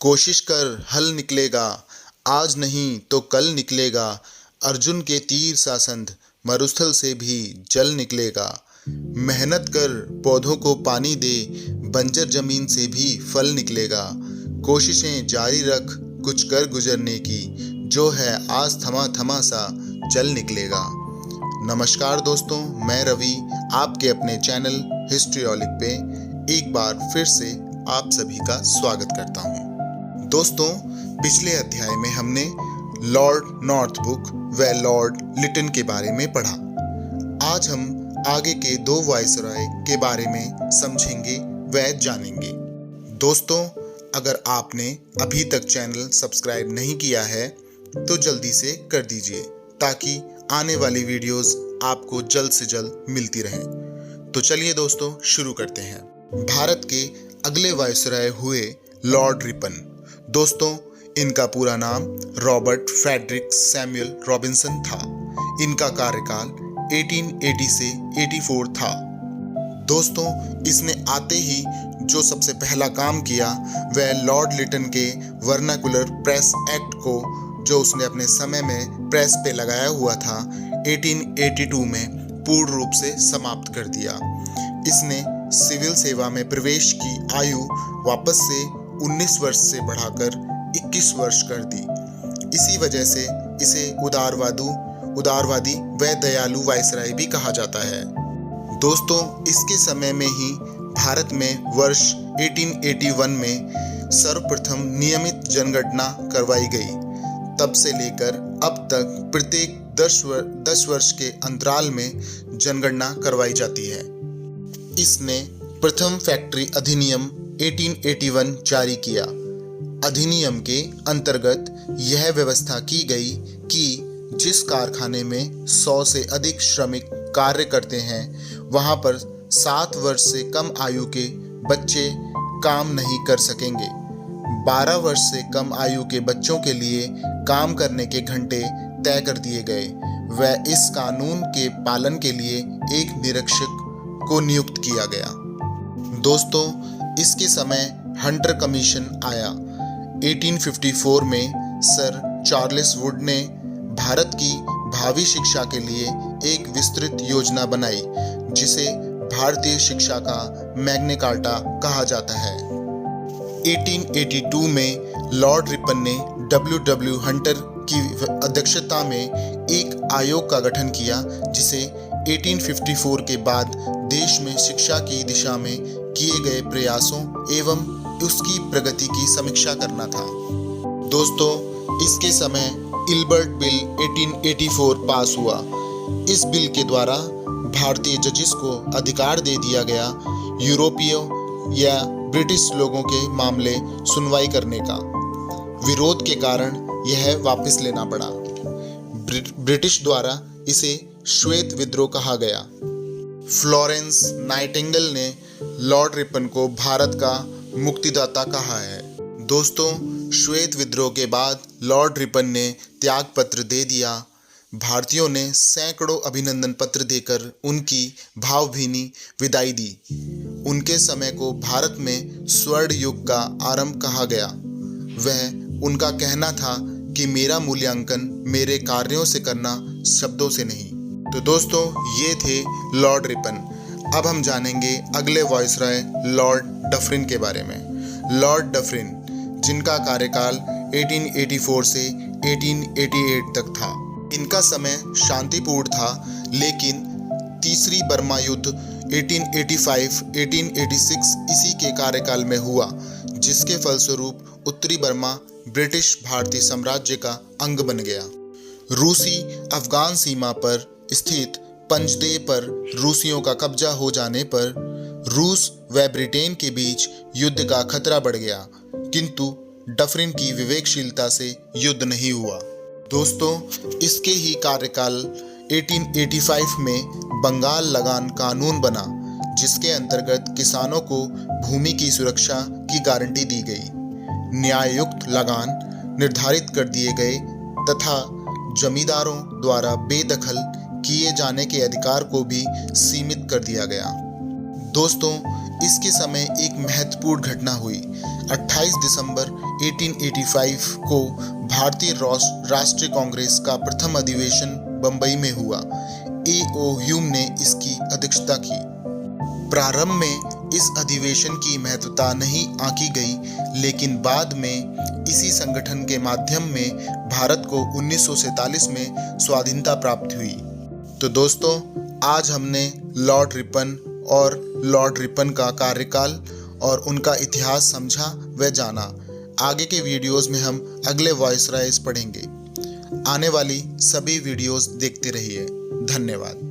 कोशिश कर हल निकलेगा, आज नहीं तो कल निकलेगा। अर्जुन के तीर सा संध मरुस्थल से भी जल निकलेगा। मेहनत कर पौधों को पानी दे, बंजर जमीन से भी फल निकलेगा। कोशिशें जारी रख कुछ कर गुजरने की, जो है आज थमा थमा सा चल निकलेगा। नमस्कार दोस्तों, मैं रवि आपके अपने चैनल हिस्ट्रियोलिक पे एक बार फिर से आप सभी का स्वागत करता हूँ। दोस्तों, पिछले अध्याय में हमने लॉर्ड नॉर्थब्रुक व लॉर्ड लिटन के बारे में पढ़ा। आज हम आगे के दो वायसरॉय के बारे में समझेंगे व जानेंगे। दोस्तों, अगर आपने अभी तक चैनल सब्सक्राइब नहीं किया है तो जल्दी से कर दीजिए, ताकि आने वाली वीडियोस आपको जल्द से जल्द मिलती रहें। तो चलिए दोस्तों, शुरू करते हैं। भारत के अगले वायसरॉय हुए लॉर्ड रिपन। दोस्तों, इनका पूरा नाम रॉबर्ट फ्रेडरिक सैमुअल रॉबिन्सन था। इनका कार्यकाल 1880 से 84 था। दोस्तों, इसने आते ही जो सबसे पहला काम किया वह लॉर्ड लिटन के वर्नाकुलर प्रेस एक्ट को, जो उसने अपने समय में प्रेस पे लगाया हुआ था, 1882 में पूर्ण रूप से समाप्त कर दिया। इसने सिविल सेवा में प्रवेश की आयु वापस से 19 वर्ष से बढ़ाकर 21 वर्ष कर दी। इसी वजह से इसे उदारवादी व दयालु वायसराय भी कहा जाता है। दोस्तों, इसके समय में ही भारत में वर्ष 1881 में सर्वप्रथम नियमित जनगणना करवाई गई। तब से लेकर अब तक प्रत्येक 10 वर्ष के अंतराल में जनगणना करवाई जाती है। इसने प्रथम फैक्ट्री अधिनियम 1881 जारी किया। अधिनियम के अंतर्गत यह व्यवस्था की गई कि जिस कारखाने में 100 से अधिक श्रमिक कार्य करते हैं, वहां पर 7 वर्ष से कम आयु के बच्चे काम नहीं कर सकेंगे। 12 वर्ष से कम आयु के बच्चों के लिए काम करने के घंटे तय कर दिए गए व इस कानून के पालन के लिए एक निरीक्षक को नियुक्त किया गया। दोस्तों, इसके समय हंटर कमीशन आया। 1854 में सर चार्ल्स वुड ने भारत की भावी शिक्षा के लिए एक विस्तृत योजना बनाई, जिसे भारतीय शिक्षा का मैग्ना कार्टा कहा जाता है। 1882 में लॉर्ड रिपन ने W. हंटर की अध्यक्षता में एक आयोग का गठन किया, जिसे 1854 के बाद देश में शिक्षा की दिशा में किए गए प्रयासों एवं उसकी प्रगति की समीक्षा करना था। दोस्तों, इसके समय इल्बर्ट बिल 1884 पास हुआ। इस बिल के द्वारा भारतीय जजेस को अधिकार दे दिया गया यूरोपीयों या ब्रिटिश लोगों के मामले सुनवाई करने का। विरोध के कारण यह वापस लेना पड़ा। ब्रिटिश द्वारा इसे श्वेत विद्रोह कहा गया। फ्लोरेंस नाइटिंगेल ने लॉर्ड रिपन को भारत का मुक्तिदाता कहा है। दोस्तों, श्वेत विद्रोह के बाद लॉर्ड रिपन ने त्यागपत्र दे दिया। भारतीयों ने सैकड़ों अभिनंदन पत्र देकर उनकी भावभीनी विदाई दी। उनके समय को भारत में स्वर्ण युग का आरंभ कहा गया। वह उनका कहना था कि मेरा मूल्यांकन मेरे कार्यों से करना, शब्दों से नहीं। तो दोस्तों, ये थे लॉर्ड रिपन। अब हम जानेंगे अगले वायसरॉय लॉर्ड डफरिन के बारे में। लॉर्ड डफरिन, जिनका कार्यकाल 1884 से 1888 तक था। इनका समय शांतिपूर्ण था, लेकिन तीसरी बर्मा युद्ध 1885-1886 इसी के कार्यकाल में हुआ, जिसके फलस्वरूप उत्तरी बर्मा ब्रिटिश भारतीय साम्राज्य का अंग बन गया। रूसी अफगान सीमा पर स्थित पंजदे पर रूसियों का कब्जा हो जाने पर रूस व ब्रिटेन के बीच युद्ध का खतरा बढ़ गया, किंतु डफरिन की विवेकशीलता से युद्ध नहीं हुआ। दोस्तों, इसके ही कार्यकाल 1885 में बंगाल लगान कानून बना, जिसके अंतर्गत किसानों को भूमि की सुरक्षा की गारंटी दी गई। न्याययुक्त लगान निर्धारित कर दिए गए तथा जमींदारों द्वारा बेदखल किए जाने के अधिकार को भी सीमित कर दिया गया। दोस्तों, इसके समय एक महत्वपूर्ण घटना हुई। 28 दिसंबर 1885 को भारतीय राष्ट्रीय कांग्रेस का प्रथम अधिवेशन बंबई में हुआ। A.O. ह्यूम ने इसकी अध्यक्षता की। प्रारंभ में इस अधिवेशन की महत्वता नहीं आंकी गई, लेकिन बाद में इसी संगठन के माध्यम में भारत को 1947 में स्वाधीनता प्राप्त हुई। तो दोस्तों, आज हमने लॉर्ड रिपन और लॉर्ड रिपन का कार्यकाल और उनका इतिहास समझा व जाना। आगे के वीडियोस में हम अगले वॉइसरॉयज पढ़ेंगे। आने वाली सभी वीडियोस देखते रहिए। धन्यवाद।